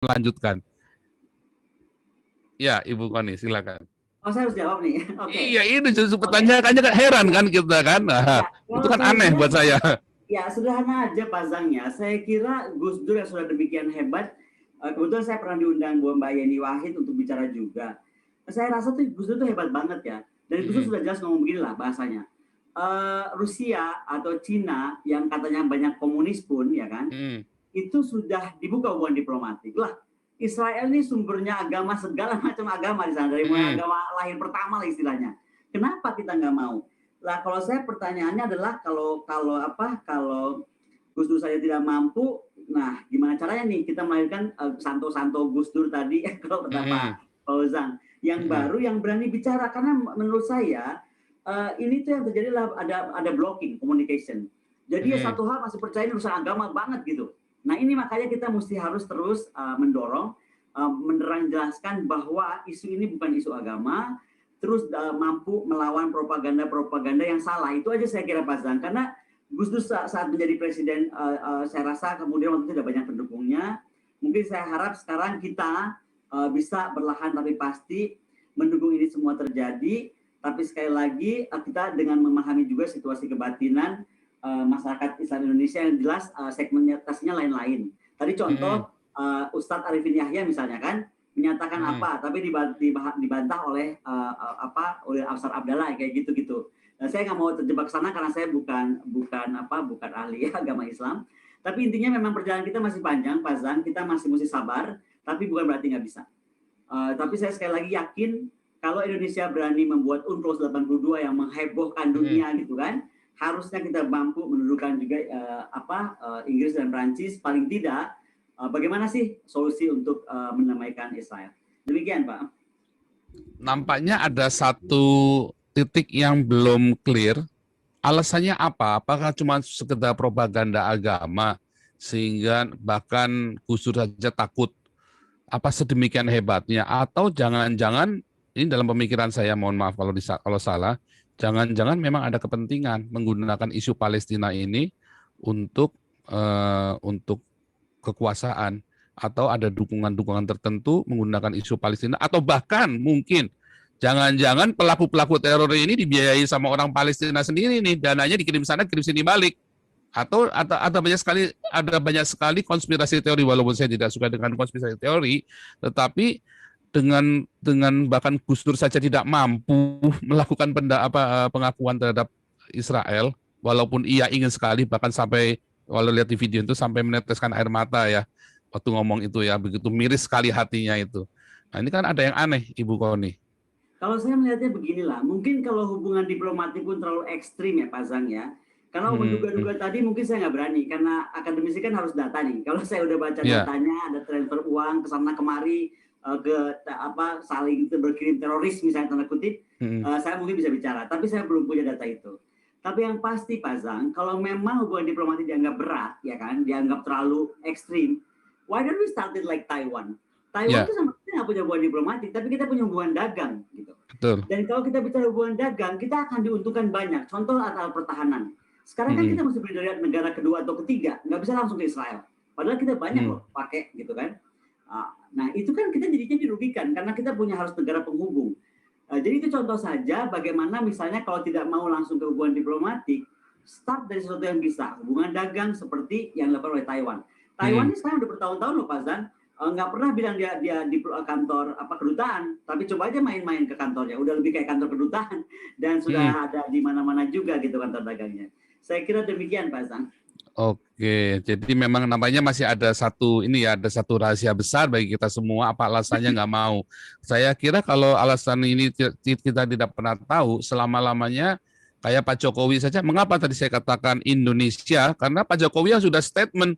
melanjutkan. Ya, Ibu Koni, silakan. Oh, saya harus jawab nih. Oke. Iya, ini justru pertanyaannya kan heran kan kita kan. Nah, Ya, itu kalau kan saya aneh kira, buat saya. ya sederhana aja pasangnya. Saya kira Gus Dur yang sudah demikian hebat, kebetulan saya pernah diundang Bu Mbak Yeni Wahid untuk bicara juga. Saya rasa tuh Gus Dur tuh hebat banget ya. Dan Gus Dur sudah jelas ngomong begini lah bahasanya. Rusia atau Cina yang katanya banyak komunis pun, ya kan, itu sudah dibuka hubungan diplomatik lah. Israel ini sumbernya agama, segala macam agama di sana, dari mulai agama lahir pertama lah istilahnya. Kenapa kita nggak mau? Lah kalau saya pertanyaannya adalah kalau Gus Dur saja tidak mampu, nah gimana caranya nih kita melahirkan Santo Gus Dur tadi kalau kata Pak Fauzan yang baru yang berani bicara, karena menurut saya ini tuh yang terjadi lah ada blocking communication. Jadi satu hal masih percaya ini urusan agama banget gitu. Nah ini makanya kita mesti harus terus mendorong, menerang jelaskan bahwa isu ini bukan isu agama, terus mampu melawan propaganda yang salah. Itu aja saya kira Pak Zan. Karena Gus Dur saat menjadi presiden, saya rasa kemudian waktu itu tidak banyak pendukungnya. Mungkin saya harap sekarang kita bisa berlahan tapi pasti mendukung ini semua terjadi. Tapi sekali lagi kita dengan memahami juga situasi kebatinan masyarakat Islam Indonesia yang jelas segmentasinya lain-lain. Tadi contoh Ustadz Arifin Yahya misalnya kan menyatakan apa, tapi dibantah oleh oleh Afsar Abdallah kayak gitu-gitu. Nah, saya nggak mau terjebak sana karena saya bukan ahli agama Islam. Tapi intinya memang perjalanan kita masih panjang, Pak Zan. Kita masih mesti sabar, tapi bukan berarti nggak bisa. Tapi saya sekali lagi yakin kalau Indonesia berani membuat UNCLOS 82 yang menghebohkan dunia gitu kan, harusnya kita mampu mendudukan juga Inggris dan Prancis paling tidak. Bagaimana sih solusi untuk mendamaikan Israel? Demikian Pak. Nampaknya ada satu titik yang belum clear. Alasannya apa? Apakah cuma sekedar propaganda agama sehingga bahkan Gus Dur saja takut? Apa sedemikian hebatnya? Atau jangan-jangan ini dalam pemikiran saya, mohon maaf kalau salah, jangan-jangan memang ada kepentingan menggunakan isu Palestina ini untuk kekuasaan, atau ada dukungan-dukungan tertentu menggunakan isu Palestina, atau bahkan mungkin jangan-jangan pelaku-pelaku teror ini dibiayai sama orang Palestina sendiri nih, dananya dikirim sana, kirim sini balik. Atau ada banyak sekali konspirasi teori, walaupun saya tidak suka dengan konspirasi teori, tetapi dengan bahkan Gus Dur saja tidak mampu melakukan pengakuan terhadap Israel, walaupun ia ingin sekali, bahkan sampai kalau lihat di video itu sampai meneteskan air mata ya waktu ngomong itu ya, begitu miris sekali hatinya itu. Nah ini kan ada yang aneh, Ibu Koni. Kalau saya melihatnya beginilah, mungkin kalau hubungan diplomatik pun terlalu ekstrim ya Pak Zang ya. Karena menduga-duga tadi mungkin saya nggak berani, karena akademisi kan harus data nih. Kalau saya udah baca datanya, ada transfer uang ke sana kemari, saling berkirim teroris misalnya tanda kutip, saya mungkin bisa bicara. Tapi saya belum punya data itu. Tapi yang pasti Pak Zang, kalau memang hubungan diplomatik dianggap berat, ya kan, dianggap terlalu ekstrim, why don't we start it like Taiwan? Taiwan itu sama kita nggak punya hubungan diplomatik, tapi kita punya hubungan dagang, gitu. Betul. Dan kalau kita bicara hubungan dagang, kita akan diuntungkan banyak. Contoh alat pertahanan. Sekarang kan kita mesti beli dari negara kedua atau ketiga, nggak bisa langsung ke Israel. Padahal kita banyak loh pakai, gitu kan. Nah itu kan kita jadinya dirugikan karena kita punya harus negara penghubung. Jadi itu contoh saja bagaimana misalnya kalau tidak mau langsung ke hubungan diplomatik, start dari sesuatu yang bisa. Hubungan dagang seperti yang dilakukan oleh Taiwan. Taiwan ini sekarang udah bertahun-tahun loh Pak Zan, nggak pernah bilang dia di kantor kedutaan, tapi coba aja main-main ke kantornya, udah lebih kayak kantor kedutaan dan sudah ada di mana-mana juga gitu kantor dagangnya. Saya kira demikian Pak Zan. Oke, jadi memang namanya masih ada satu rahasia besar bagi kita semua. Apa alasannya nggak mau? Saya kira kalau alasan ini kita tidak pernah tahu selama-lamanya, kayak Pak Jokowi saja. Mengapa tadi saya katakan Indonesia? Karena Pak Jokowi yang sudah statement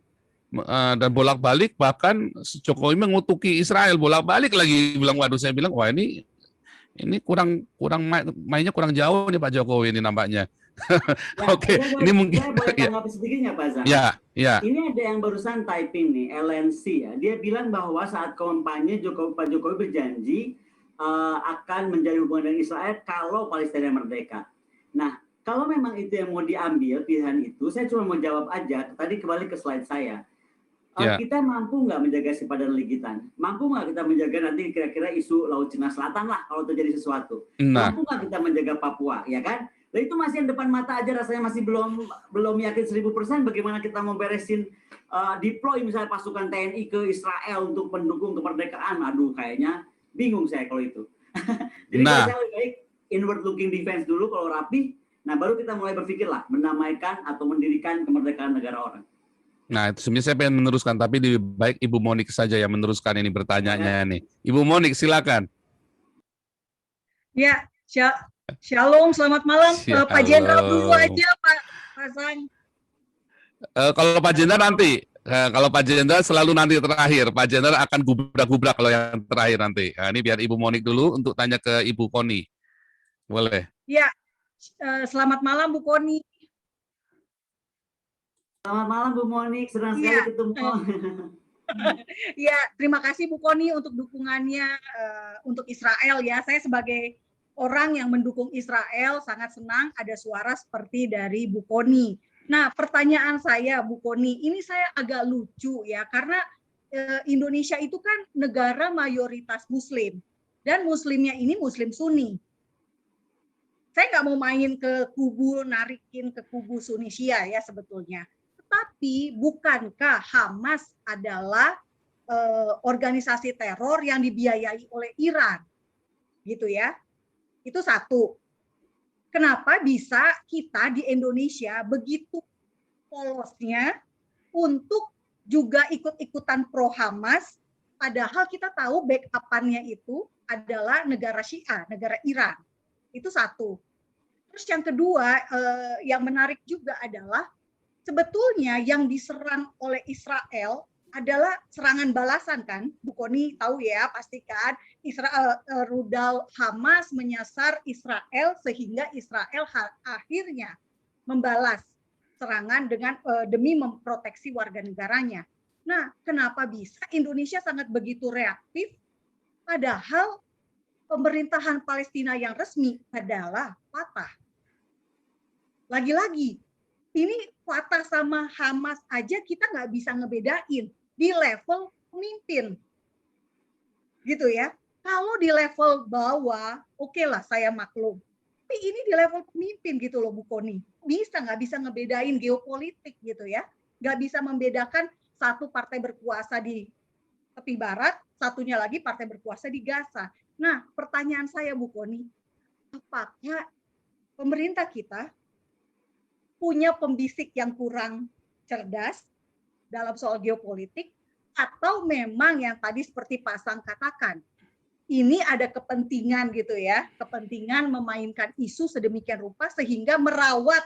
dan bolak-balik, bahkan Jokowi mengutuki Israel bolak-balik lagi, saya bilang wah ini kurang mainnya kurang jauh nih Pak Jokowi ini nampaknya. Oke, ini mungkin saya boleh tanggapi sedikitnya Pak Zan. Ya. Ini ada yang barusan typing nih, LNC ya. Dia bilang bahwa saat kampanye Pak Jokowi berjanji akan menjadi hubungan dengan Israel kalau Palestina merdeka. Nah, kalau memang itu yang mau diambil pilihan itu, saya cuma mau jawab aja. Tadi kembali ke slide saya. Ya. Kita mampu nggak menjaga simpadan likitan? Mampu nggak kita menjaga nanti kira-kira isu Laut Cina Selatan lah kalau terjadi sesuatu? Nah, Mampu nggak kita menjaga Papua, ya kan? Nah itu masih yang depan mata aja rasanya masih belum yakin 1000% bagaimana kita mau beresin deploy misalnya pasukan TNI ke Israel untuk mendukung kemerdekaan. Aduh, kayaknya bingung saya kalau itu. Jadi buat saya lebih baik inward looking defense dulu kalau rapi. Nah baru kita mulai berpikir lah menamaikan atau mendirikan kemerdekaan negara orang. nah itu sebenarnya saya pengen meneruskan, tapi lebih baik Ibu Monik saja yang meneruskan ini bertanya-nya nih. Ibu Monik, silakan. Ya, Shalom, selamat malam. Pak Jenderal dulu aja, Pak Sang. Kalau Pak Jenderal nanti, kalau Pak Jenderal selalu nanti terakhir. Pak Jenderal akan gubrak-gubrak kalau yang terakhir nanti. Nah, ini biar Ibu Monik dulu untuk tanya ke Ibu Koni. Boleh? Ya, selamat malam Bu Koni. Selamat malam Bu Monik, senang sekali ketemu. Ya, terima kasih Bu Koni untuk dukungannya untuk Israel ya. Saya sebagai orang yang mendukung Israel sangat senang ada suara seperti dari Bu Koni. Nah, pertanyaan saya Bu Koni, ini saya agak lucu ya karena Indonesia itu kan negara mayoritas Muslim dan Muslimnya ini Muslim Sunni. Saya nggak mau main ke kubu, narikin ke kubu Sunni Syiah ya sebetulnya. Tapi bukankah Hamas adalah organisasi teror yang dibiayai oleh Iran? Gitu ya. Itu satu. Kenapa bisa kita di Indonesia begitu polosnya untuk juga ikut-ikutan pro Hamas, padahal kita tahu backup-annya itu adalah negara Syiah, negara Iran. Itu satu. Terus yang kedua, yang menarik juga adalah sebetulnya yang diserang oleh Israel adalah serangan balasan kan, Bu Koni tahu ya pastikan Israel rudal Hamas menyasar Israel sehingga Israel akhirnya membalas serangan dengan demi memproteksi warga negaranya. Nah, kenapa bisa Indonesia sangat begitu reaktif padahal pemerintahan Palestina yang resmi adalah Fatah. Lagi-lagi ini Fatah sama Hamas aja kita nggak bisa ngebedain di level pemimpin, gitu ya. Kalau di level bawah, oke lah saya maklum. Tapi ini di level pemimpin gitu loh Bu Koni. Nggak bisa ngebedain geopolitik gitu ya. Nggak bisa membedakan satu partai berkuasa di tepi barat, satunya lagi partai berkuasa di Gaza. Nah, pertanyaan saya Bu Koni, apakah pemerintah kita punya pembisik yang kurang cerdas dalam soal geopolitik, atau memang yang tadi seperti Pak Sang katakan, ini ada kepentingan gitu ya, kepentingan memainkan isu sedemikian rupa sehingga merawat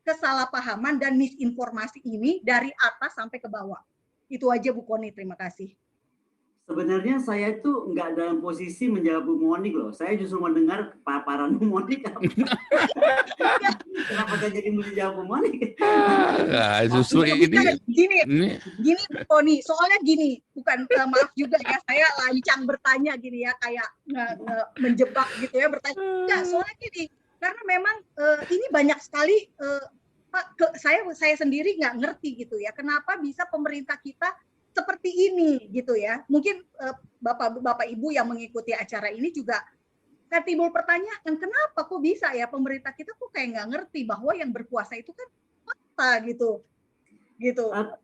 kesalahpahaman dan misinformasi ini dari atas sampai ke bawah. Itu aja Bu Koni, terima kasih. Sebenarnya saya itu nggak dalam posisi menjawab Bu Monik loh. Saya justru mendengar paparan Bu Monik. Kenapa saya jadi menjawab Bu Monik? Nah, justru gini Bu Koni. Soalnya gini, bukan maaf juga ya, saya lancang bertanya gini ya, kayak menjebak gitu ya bertanya. Enggak, soalnya gini, karena memang ini banyak sekali Pak, saya sendiri nggak ngerti gitu ya, kenapa bisa pemerintah kita seperti ini gitu ya. Mungkin Bapak Ibu yang mengikuti acara ini juga kan timbul pertanyaan, kenapa kok bisa ya pemerintah kita kok kayak nggak ngerti bahwa yang berkuasa itu kan Fatah gitu.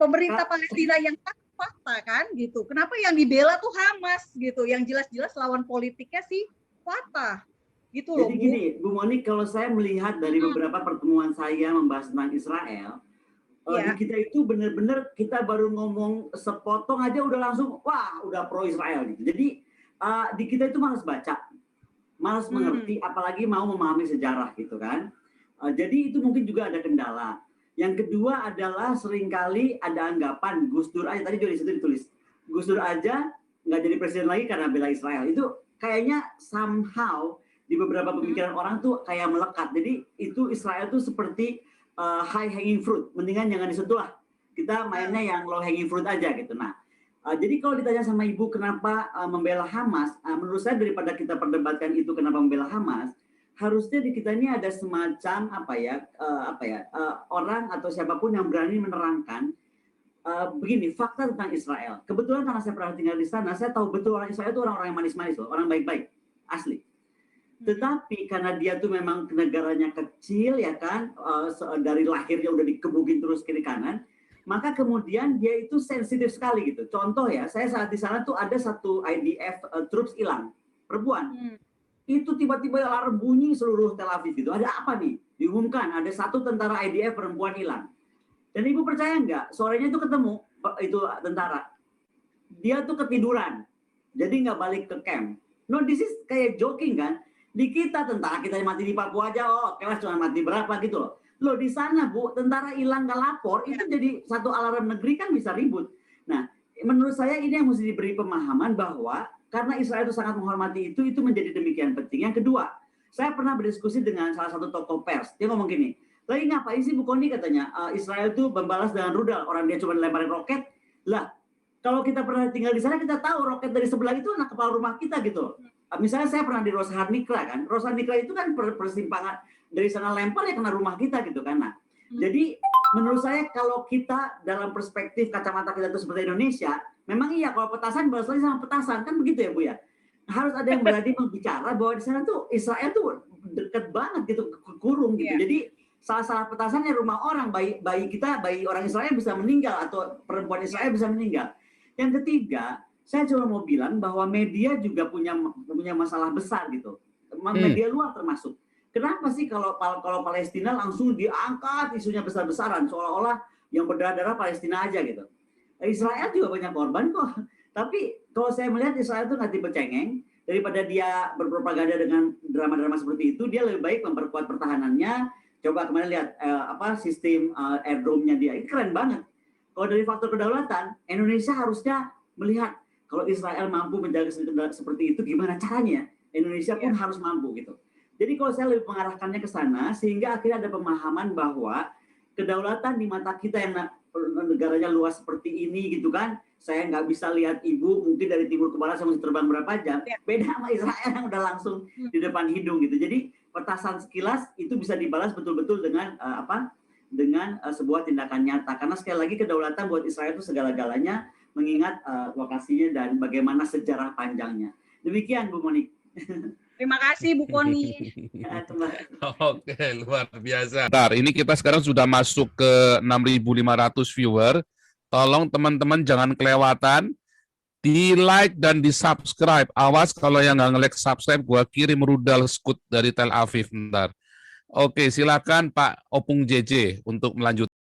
Pemerintah Palestina yang Fatah kan gitu. Kenapa yang dibela tuh Hamas gitu, yang jelas-jelas lawan politiknya sih Fatah. Gitu loh. Jadi gini, Bu Monik, kalau saya melihat dari beberapa pertemuan saya membahas tentang Israel, di kita itu benar-benar kita baru ngomong sepotong aja udah langsung wah udah pro Israel gitu. Jadi di kita itu malas baca, malas mengerti, apalagi mau memahami sejarah gitu kan. Jadi itu mungkin juga ada kendala. Yang kedua adalah seringkali ada anggapan Gus Dur aja, tadi juga di situ ditulis Gus Dur aja nggak jadi presiden lagi karena bela Israel. Itu kayaknya somehow di beberapa pemikiran orang tuh kayak melekat. Jadi itu Israel tuh seperti high hanging fruit, mendingan jangan disentuh lah. Kita mainnya yang low hanging fruit aja gitu. Nah, jadi kalau ditanya sama Ibu kenapa membela Hamas, menurut saya daripada kita perdebatkan itu kenapa membela Hamas, harusnya di kita ini ada semacam orang atau siapapun yang berani menerangkan begini, fakta tentang Israel. Kebetulan karena saya pernah tinggal di sana, saya tahu betul orang Israel itu orang-orang yang manis-manis loh, orang baik-baik, asli. Tetapi karena dia tuh memang negaranya kecil ya kan, dari lahirnya udah dikebukin terus kiri kanan, maka kemudian dia itu sensitif sekali gitu. Contoh ya, saya saat di sana tuh ada satu IDF troops hilang, perempuan. Itu tiba-tiba alarm bunyi seluruh Tel Aviv gitu. Ada apa nih? Diumumkan ada satu tentara IDF perempuan hilang. Dan ibu percaya nggak, sorenya itu ketemu itu tentara. Dia tuh ketiduran, jadi nggak balik ke camp. No, this is kayak joking kan? Di kita tentara kita yang mati di Papua aja, oh kelas cuma mati berapa gitu loh. Loh di sana Bu, tentara hilang nggak lapor, itu jadi satu alarm negeri kan bisa ribut. Nah, menurut saya ini yang mesti diberi pemahaman bahwa karena Israel itu sangat menghormati itu menjadi demikian penting. Yang kedua, saya pernah berdiskusi dengan salah satu tokoh pers. Dia ngomong gini, lagi ngapain sih Bu Koni katanya, Israel itu membalas dengan rudal, orang dia cuma lemparin roket. Lah, kalau kita pernah tinggal di sana, kita tahu roket dari sebelah itu anak kepala rumah kita gitu. Misalnya saya pernah di Roshan Nikla kan, Roshan Nikla itu kan persimpangan dari sana lempar ya kena rumah kita gitu kan. Nah, jadi menurut saya kalau kita dalam perspektif kacamata kita itu seperti Indonesia, memang iya kalau petasan balas lagi sama petasan kan begitu ya Bu ya. Harus ada yang berani membicara bahwa di sana tuh Israel tuh deket banget gitu, kurung gitu. Jadi salah petasannya rumah orang, bayi kita, bayi orang Israel bisa meninggal atau perempuan Israel bisa meninggal. Yang ketiga, saya cuma mau bilang bahwa media juga punya masalah besar gitu. Media luar termasuk. Kenapa sih kalau Palestina langsung diangkat isunya besar-besaran seolah-olah yang berdarah-darah Palestina aja gitu. Israel juga banyak korban kok. Tapi kalau saya melihat Israel itu nggak tipe cengeng, daripada dia berpropaganda dengan drama-drama seperti itu, dia lebih baik memperkuat pertahanannya. Coba kemarin lihat sistem airdrome-nya dia, ini keren banget. Kalau dari faktor kedaulatan, Indonesia harusnya melihat kalau Israel mampu menjaga seperti itu, gimana caranya? Indonesia pun harus mampu gitu. Jadi kalau saya lebih mengarahkannya ke sana, sehingga akhirnya ada pemahaman bahwa kedaulatan di mata kita yang negaranya luas seperti ini gitu kan, saya nggak bisa lihat ibu mungkin dari timur ke barat saya mesti terbang berapa jam, beda sama Israel yang udah langsung di depan hidung gitu. Jadi petasan sekilas itu bisa dibalas betul-betul dengan dengan sebuah tindakan nyata. Karena sekali lagi kedaulatan buat Israel itu segala-galanya, mengingat lokasinya dan bagaimana sejarah panjangnya. Demikian Bu Monik. Terima kasih Bu Koni. Oke, luar biasa. Bentar, ini kita sekarang sudah masuk ke 6.500 viewer. Tolong teman-teman jangan kelewatan di like dan di subscribe. Awas kalau yang nggak nge-like subscribe, gua kirim rudal skut dari Tel Aviv. Bentar. Oke, silakan Pak Opung JJ untuk melanjutkan.